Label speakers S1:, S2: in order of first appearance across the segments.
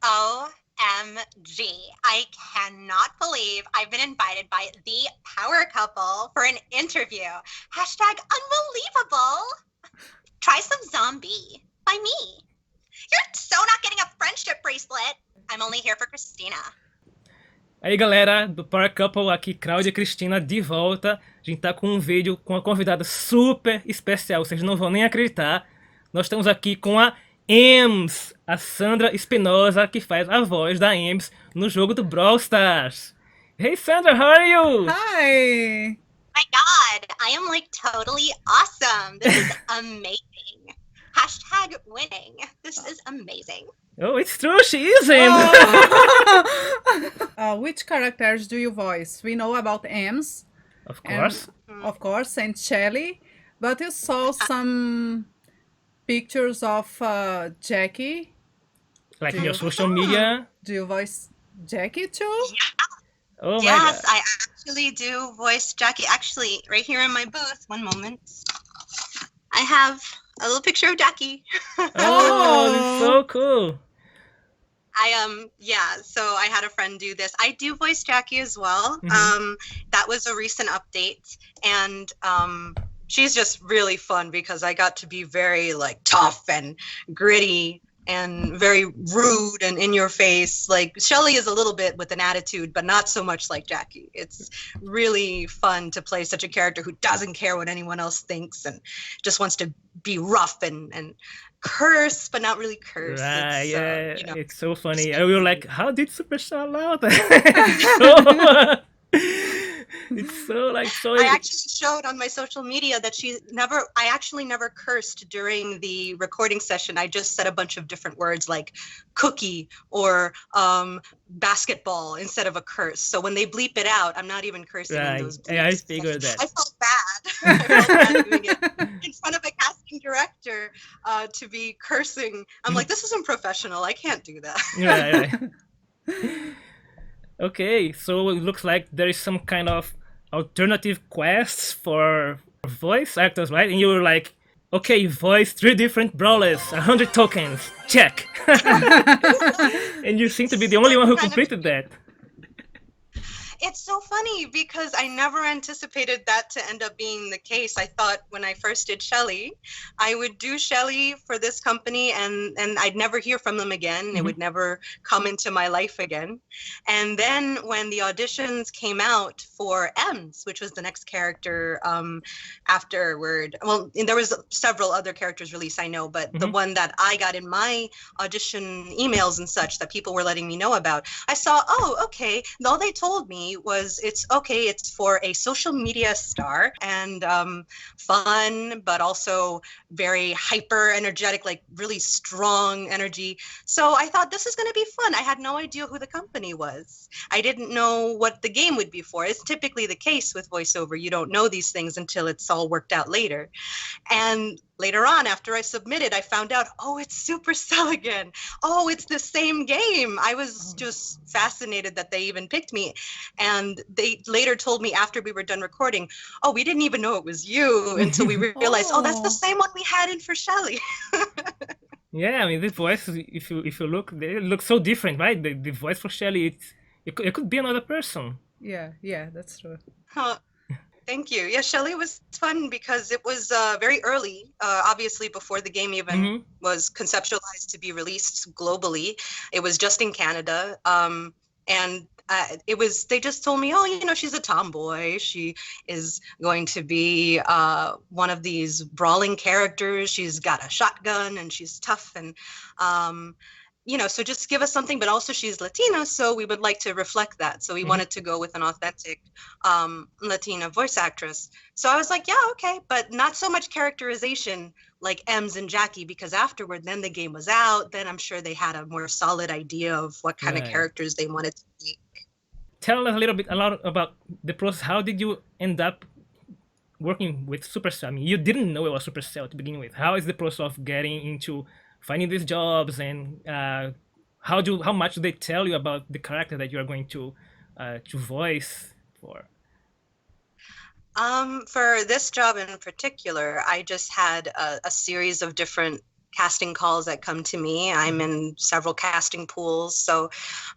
S1: OMG. I cannot believe I've been invited by the power couple for an interview. Hashtag unbelievable. Try some zombie by me. You're so not getting a friendship bracelet. I'm only here for Cristina.
S2: Aí galera, do Power Couple aqui, Cláudia e Cristina de volta. A gente tá com um vídeo com uma convidada super especial, vocês não vão nem acreditar. Nós estamos aqui com a EMZ, a Sandra Espinoza, que faz a voz da EMZ no jogo do Brawl Stars. Hey Sandra, how are you?
S3: Hi!
S1: My God, I am like totally awesome. This is amazing. Hashtag winning. This is amazing.
S2: Oh, it's true, she isn't!
S3: Which characters do you voice? We know about EMZ.
S2: Of course.
S3: Of course, and Shelly. But you saw some pictures of Jackie.
S2: Like your social media.
S3: Do you voice Jackie too?
S1: Yeah.
S2: Oh
S1: yes,
S2: my God.
S1: I actually do voice Jackie. Actually, right here in my booth, one moment. I have a little picture of Jackie.
S2: Oh, that's so cool.
S1: Yeah, so I had a friend do this. I do voice Jackie as well. That was a recent update, and she's just really fun because I got to be very like tough and gritty and very rude and in your face. Like Shelly is a little bit with an attitude, but not so much like Jackie. It's really fun to play such a character who doesn't care what anyone else thinks and just wants to be rough and curse, but not really curse.
S2: Right,
S1: it's,
S2: yeah,
S1: you know,
S2: it's so funny. We were like, how did Supercell allow that? It's so like so.
S1: I actually showed on my social media that I actually never cursed during the recording session. I just said a bunch of different words like cookie or basketball instead of a curse. So when they bleep it out, I'm not even cursing in those bleeps.
S2: Yeah, I figured that.
S1: I felt bad. I felt bad doing it in front of a casting director to be cursing. I'm like, this isn't professional. I can't do that.
S2: Right. Okay, so it looks like there is some kind of alternative quests for voice actors, right? And you were like, okay, voice 3 different brawlers, 100 tokens, check. And you seem to be the only one who completed that.
S1: It's so funny because I never anticipated that to end up being the case. I thought when I first did Shelly, I would do Shelly for this company and I'd never hear from them again. It would never come into my life again. And then when the auditions came out for EMZ, which was the next character afterward, well, there was several other characters released, I know, but the one that I got in my audition emails and such that people were letting me know about, I saw, oh, okay, all they told me was it's for a social media star and fun, but also very hyper energetic, like really strong energy. So I thought this is going to be fun. I had no idea who the company was. I didn't know what the game would be for. It's typically the case with voiceover. You don't know these things until it's all worked out later. And later on, after I submitted, I found out, oh, it's Supercell again. Oh, it's the same game. I was just fascinated that they even picked me. And they later told me after we were done recording, oh, we didn't even know it was you until we realized, oh, that's the same one we had in for Shelly.
S2: Yeah, I mean, the voice, if you look, they look so different, right? The voice for Shelly, it could be another person.
S3: Yeah, that's true.
S1: Thank you. Yeah, Shelly was fun because it was very early, obviously before the game even was conceptualized to be released globally. It was just in Canada. And they just told me, oh, you know, she's a tomboy. She is going to be one of these brawling characters. She's got a shotgun and she's tough and you know, so just give us something, but also she's Latina, so we would like to reflect that. So we wanted to go with an authentic Latina voice actress. So I was like, yeah, okay, but not so much characterization like EMZ and Jackie, because afterward, then the game was out. Then I'm sure they had a more solid idea of what kind of characters they wanted to be.
S2: Tell us a lot about the process. How did you end up working with Supercell? I mean, you didn't know it was Supercell to begin with. How is the process of getting into finding these jobs, and how much do they tell you about the character that you are going to voice for?
S1: For this job in particular, I just had a series of different casting calls that come to me. I'm in several casting pools. So,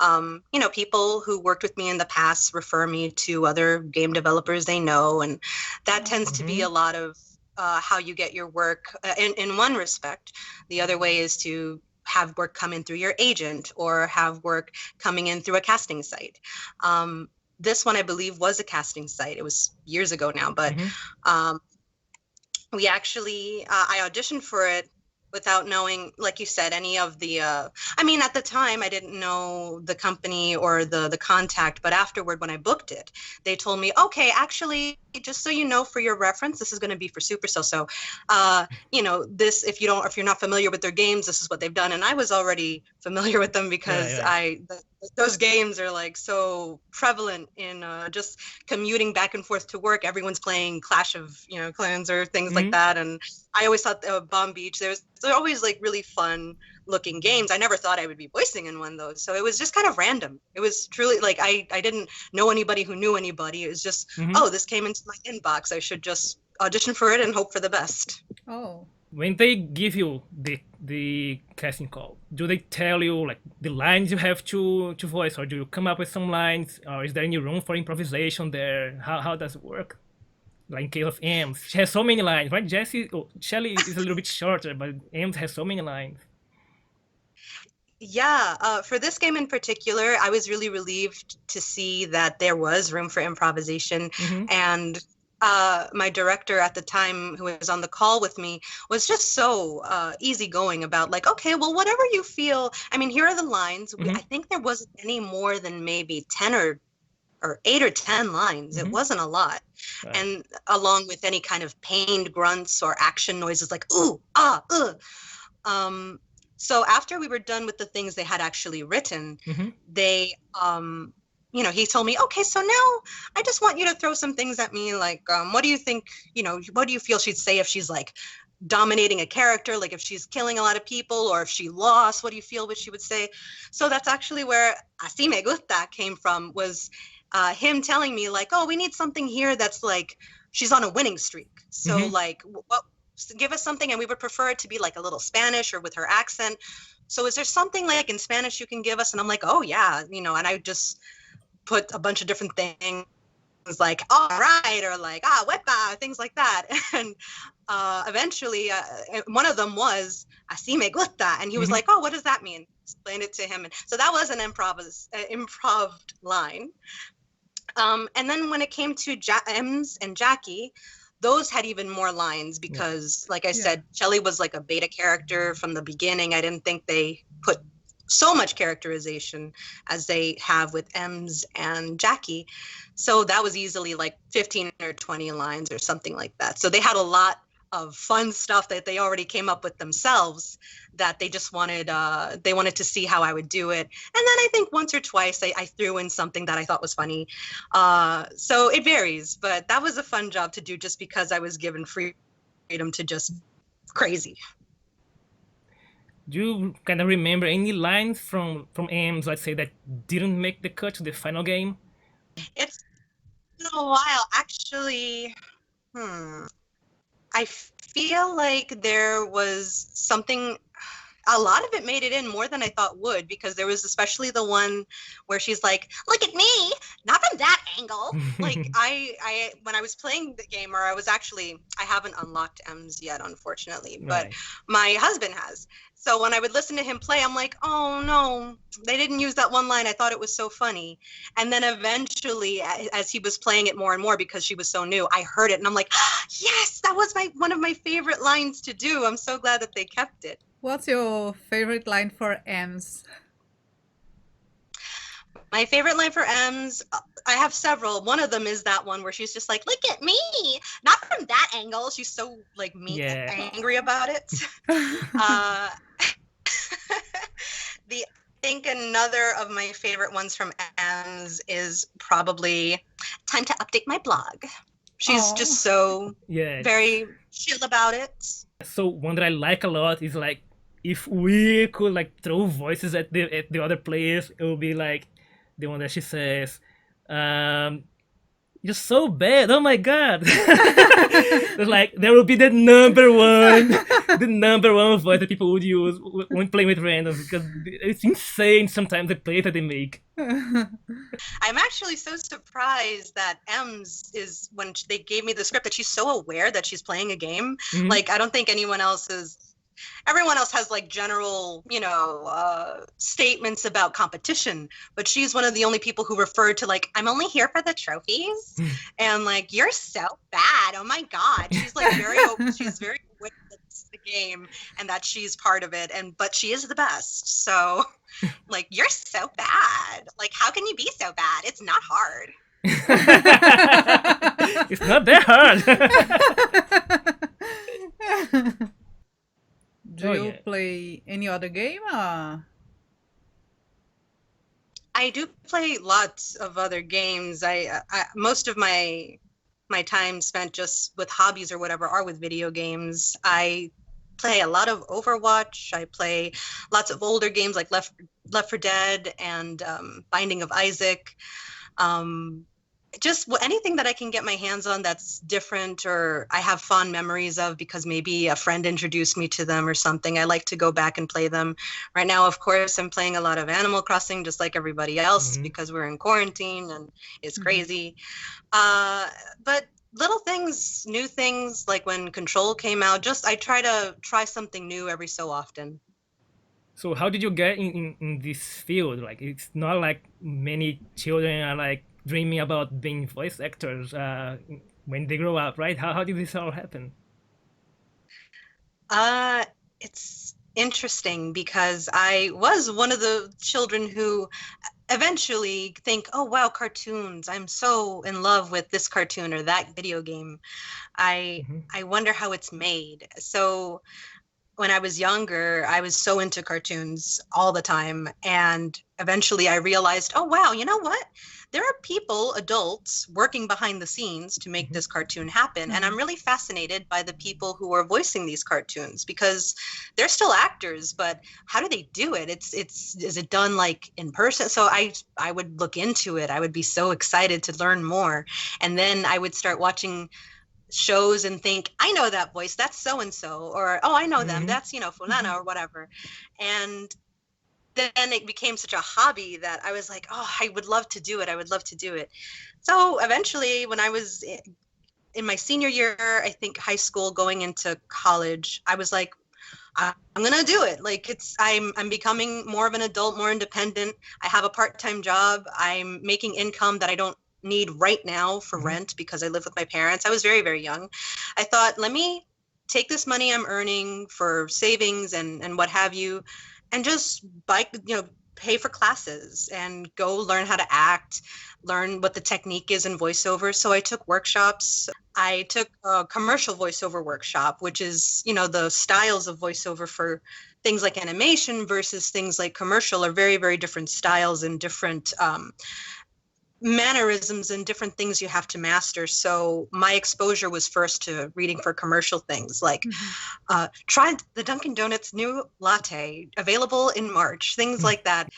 S1: you know, people who worked with me in the past refer me to other game developers they know. And that tends to be a lot of how you get your work in one respect. The other way is to have work come in through your agent or have work coming in through a casting site. This one, I believe, was a casting site. It was years ago now, but we actually, I auditioned for it without knowing, like you said, any of the, I mean, at the time, I didn't know the company or the contact, but afterward, when I booked it, they told me, okay, actually, just so you know, for your reference, this is going to be for Super So. You know, this, if you're not familiar with their games, this is what they've done. And I was already familiar with them because those games are like so prevalent in just commuting back and forth to work. Everyone's playing Clash of, you know, Clans or things like that. And I always thought Bomb Beach, they're always like really fun looking games. I never thought I would be voicing in one of those. So it was just kind of random. It was truly like, I didn't know anybody who knew anybody. It was just, oh, this came into my inbox. I should just audition for it and hope for the best.
S3: Oh.
S2: When they give you the casting call, do they tell you like the lines you have to voice, or do you come up with some lines, or is there any room for improvisation there? How does it work? Like in case of Ems, she has so many lines, right? Shelly is a little bit shorter, but Ems has so many lines.
S1: Yeah, for this game in particular, I was really relieved to see that there was room for improvisation. And my director at the time, who was on the call with me, was just so easygoing about like, okay, well, whatever you feel. I mean, here are the lines. I think there wasn't any more than maybe 10 or 8 or 10 lines. It wasn't a lot. Right. And along with any kind of pained grunts or action noises like, ooh, ah, so after we were done with the things they had actually written, they, you know, he told me, okay, so now I just want you to throw some things at me. Like, what do you think, you know, what do you feel she'd say if she's like dominating a character, like if she's killing a lot of people, or if she lost, what do you feel what she would say? So that's actually where Así Me Gusta came from, was him telling me like, oh, we need something here that's like, she's on a winning streak. So like, give us something, and we would prefer it to be like a little Spanish or with her accent. So is there something like in Spanish you can give us? And I'm like, oh yeah, you know, and I just put a bunch of different things like, all right, or like, huepa, things like that. And eventually one of them was Así Me Gusta. And he was like, oh, what does that mean? Explained it to him. And so that was an improv line. And then when it came to Ems and Jackie, those had even more lines because, like I said, Shelly was like a beta character from the beginning. I didn't think they put so much characterization as they have with Ems and Jackie. So that was easily like 15 or 20 lines or something like that. So they had a lot of fun stuff that they already came up with themselves that they just wanted, they wanted to see how I would do it. And then I think once or twice I threw in something that I thought was funny. So it varies, but that was a fun job to do just because I was given freedom to just crazy.
S2: Do you kind of remember any lines from Ems, let's say, that didn't make the cut to the final game?
S1: It's been a while, actually. I feel like there was something, a lot of it made it in more than I thought would, because there was especially the one where she's like, look at me, not from that angle. Like I when I was playing the game, or I haven't unlocked Ems yet, unfortunately, but my husband has. So when I would listen to him play, I'm like, oh no, they didn't use that one line. I thought it was so funny. And then eventually, as he was playing it more and more, because she was so new, I heard it and I'm like, yes, that was one of my favorite lines to do. I'm so glad that they kept it.
S3: What's your favorite line for Ems?
S1: My favorite line for Ems, I have several. One of them is that one where she's just like, look at me, not from that angle. She's so like mean and angry about it. I think another of my favorite ones from Ems is probably time to update my blog. She's just so very chill about it.
S2: So one that I like a lot is like, if we could like throw voices at the other players, it would be like the one that she says, you're so bad. Oh my god. It's like there will be the number one voice that people would use when playing with randoms, because it's insane sometimes the plays that they make.
S1: I'm actually so surprised that Ems is, when they gave me the script, that she's so aware that she's playing a game.
S2: Mhm.
S1: Like, I don't think anyone else is. Everyone else has like general, statements about competition, but she's one of the only people who referred to like, I'm only here for the trophies, and like, you're so bad. Oh my god, she's like she's very aware that it's the game and that she's part of it, but she is the best. So, like, you're so bad. Like, how can you be so bad? It's not hard.
S2: It's not that hard.
S3: Do you play any other game?
S1: I do play lots of other games. I most of my time spent just with hobbies or whatever are with video games. I play a lot of Overwatch. I play lots of older games like Left 4 Dead and Binding of Isaac. Just anything that I can get my hands on that's different or I have fond memories of because maybe a friend introduced me to them or something. I like to go back and play them. Right now, of course, I'm playing a lot of Animal Crossing just like everybody else because we're in quarantine and it's crazy. But little things, new things, like when Control came out, I try something new every so often.
S2: So how did you get in this field? Like, it's not like many children are like dreaming about being voice actors when they grow up, right? How did this all happen?
S1: It's interesting because I was one of the children who eventually think, oh wow, cartoons, I'm so in love with this cartoon or that video game. I wonder how it's made. So when I was younger, I was so into cartoons all the time. And eventually I realized, oh, wow, you know what? There are people, adults, working behind the scenes to make this cartoon happen. And I'm really fascinated by the people who are voicing these cartoons because they're still actors, but how do they do it? Is it done like in person? So I would look into it. I would be so excited to learn more. And then I would start watching shows and think, I know that voice, that's so-and-so, or, oh, I know them, that's, fulana or whatever. And then it became such a hobby that I was like, oh, I would love to do it. I would love to do it. So eventually when I was in my senior year, I think high school going into college, I was like, I'm going to do it. Like I'm becoming more of an adult, more independent. I have a part-time job. I'm making income that I don't need right now for rent because I live with my parents. I was very, very young. I thought, let me take this money I'm earning for savings and what have you, and just pay for classes and go learn how to act, learn what the technique is in voiceover. So I took workshops. I took a commercial voiceover workshop, which is, the styles of voiceover for things like animation versus things like commercial are very, very different styles and different mannerisms and different things you have to master. So my exposure was first to reading for commercial things like try the Dunkin' Donuts new latte available in March, things like that.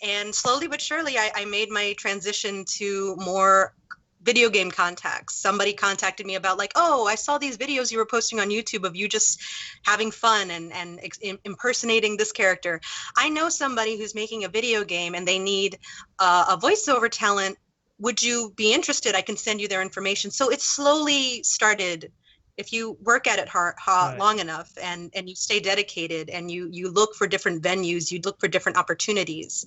S1: And slowly but surely I made my transition to more video game contacts. Somebody contacted me about like, oh, I saw these videos you were posting on YouTube of you just having fun and impersonating this character. I know somebody who's making a video game and they need a voiceover talent. Would you be interested? I can send you their information. So it slowly started. If you work at it long enough and you stay dedicated and you look for different venues, you look for different opportunities,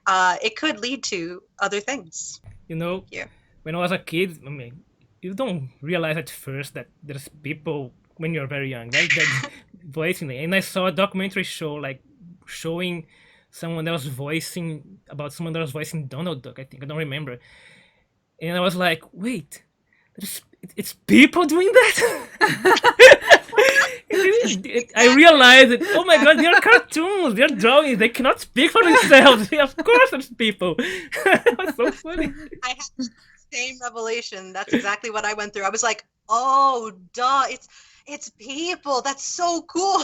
S1: it could lead to other things.
S2: Yeah. When I was a kid, I mean, you don't realize at first that there's people when you're very young, right? That voicing it. And I saw a documentary show like showing someone that was voicing Donald Duck, I think. I don't remember. And I was like, wait, it's people doing that? I realized that, oh my god, they are cartoons, they're drawings, they cannot speak for themselves. Of course it's people. It was so funny.
S1: I had the same revelation. That's exactly what I went through. I was like, oh, duh, it's people. That's so cool.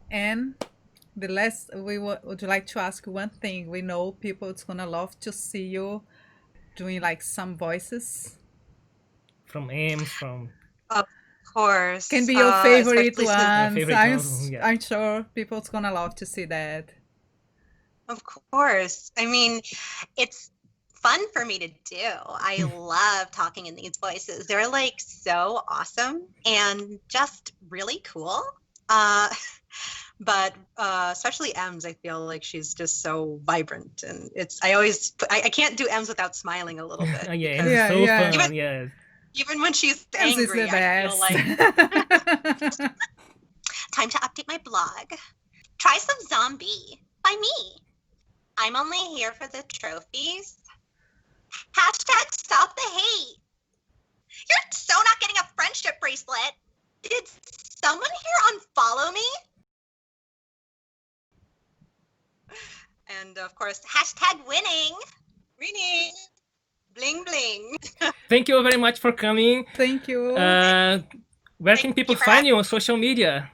S3: And the last, would like to ask one thing. We know people it's gonna love to see you doing like some voices.
S2: From Ems, from
S1: Of course.
S3: Can be your favorite
S1: especially since-
S3: ones.
S2: favorite ones, yeah.
S3: I'm sure people's gonna love to see that.
S1: Of course. I mean, it's fun for me to do. I love talking in these voices. They're like so awesome and just really cool. But especially Ems, I feel like she's just so vibrant, and I can't do Ems without smiling a little bit.
S2: yeah,
S1: because
S2: it's so
S3: Yeah.
S2: fun. Yes.
S1: even when she's
S3: This is
S1: angry,
S3: the
S1: I feel like
S3: best.
S1: time to update my blog. Try some zombie by me. I'm only here for the trophies. Hashtag stop the hate. You're so not getting a friendship bracelet. Did someone here unfollow me? And of course, hashtag winning. Winning. Bling bling.
S2: Thank you very much for coming.
S3: Thank you.
S2: Where can people
S1: you for
S2: find you on social media?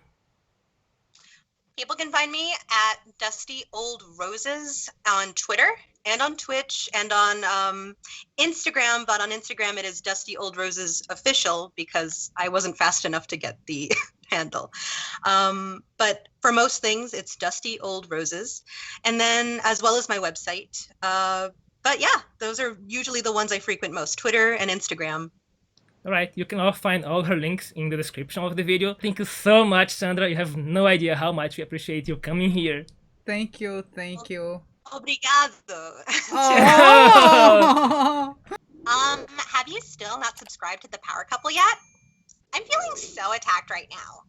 S1: People can find me at Dusty Old Roses on Twitter and on Twitch and on Instagram. But on Instagram, it is Dusty Old Roses Official because I wasn't fast enough to get the handle. But for most things, it's Dusty Old Roses. And then as well as my website. But yeah, those are usually the ones I frequent most, Twitter and Instagram.
S2: Alright, you can all find all her links in the description of the video. Thank you so much, Sandra. You have no idea how much we appreciate you coming here.
S3: Thank you. Thank you.
S1: Obrigado.
S3: Oh.
S1: Have you still not subscribed to the Power Couple yet? I'm feeling so attacked right now.